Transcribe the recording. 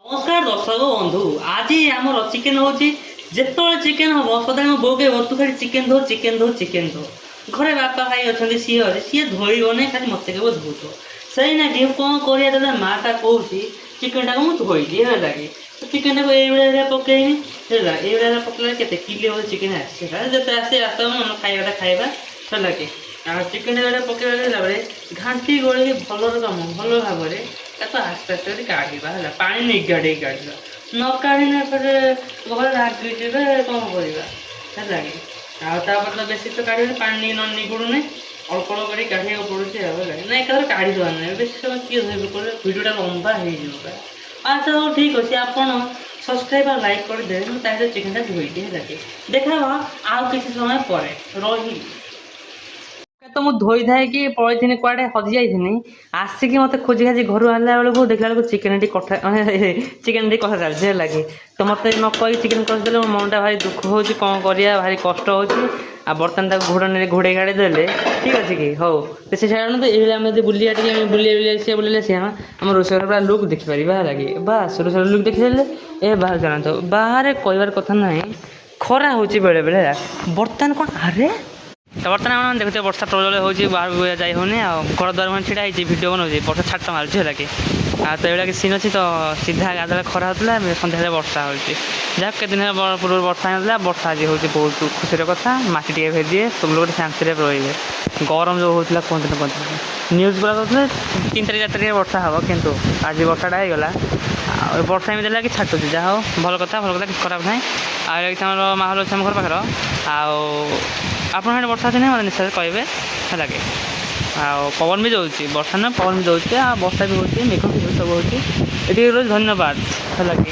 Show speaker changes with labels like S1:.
S1: नमस्कार दर्शक बंधु आज आम चिकेन हूँ जिते चिकेन हम सदा बोउ कह तू खाली चिकेन धो घरे बापा भाई अच्छा सी अच्छे सी धोबना खाली मत कह धोत सही ना कि कौन कर माटा कौन चिकेन टाक मुझे धोदी है लगे तो चिकेन टाक ये पकईनी ये पकड़ा के किलो चिकेन आसते आसे खाइबाटा खाइबा है लगे चिकेन पकड़ा घाटी गोल भल कम भल भाव में आस्ते आस्ते काढ़ा है पा निगाड़ी काढ़ा न काढ़ने घर रागिजे कौन करवा लगे आपर तो बेसी तो काढ़ पा न निगुड़ने अल्प अल्प कर काढ़ा पड़े ना एक काढ़ी देवा ना बेस समय किए धोब भिडियोटा लंबा हो अच्छा हो ठीक अच्छे आप सब्सक्राइब और लाइक कर दे चिकेन धोई लगे देखा आउ किसी समय पर रही तो मुझे धोई थाए कि पड़े कुआडे हजि जाइनी आसिक मत खोजी खाजी घर आला बेलू देखला बेलू चिकेन कथा चिकेन कथा चलती लगे तो मत न कही चिकेन कषिदे मो मनटा भारी दुख हो कौन करा भारी कष्ट हो बर्तमान घोड़ने घोड़े घाड़े देले ठीक अच्छे कि हो तो से छाड़ तो ये आम बुलिया बुले बुले सी आम रोषेई पूरा लुक देखिपर लगे बास रोषेई लुक देखिदेले ए बाहर जाना बाहर कहबार कथा ना खरा हो बेले बेले बर्तमान कौन अरे तो बर्तमान देखते वर्षा प्रबल हो बाहर जाई होनी घर द्वार मैं छिड़ा भिडियो बनाऊँ वर्षा छाट मार्च है तो ये सीन अच्छी तो सीधा गाधे खरा होता सन्ध्या वर्षा हो जहाँ दिन पूर्व वर्षा होता वर्षा आज हूँ बहुत खुशी कथा मटी टे भेदिए सब लोग शांति रे गरम जो होता कहते ना कहते न्यूज गुला कहते 3 तारीख 4 तारीख वर्षा हम कितु आज वर्षाटा होगला वर्षा एमती है कि छाटुची जहाँ हो भल कथा कि खराब ना आम माहौल अच्छे आम घर पाखर आप वर्षा अच्छे मतलब निश्चय कहे लगे पवन भी जाऊँगी वर्षा ना पवन भी जाऊँगी वर्षा भी होती मेघ भी सब होती ये धन्यवाद है लगे।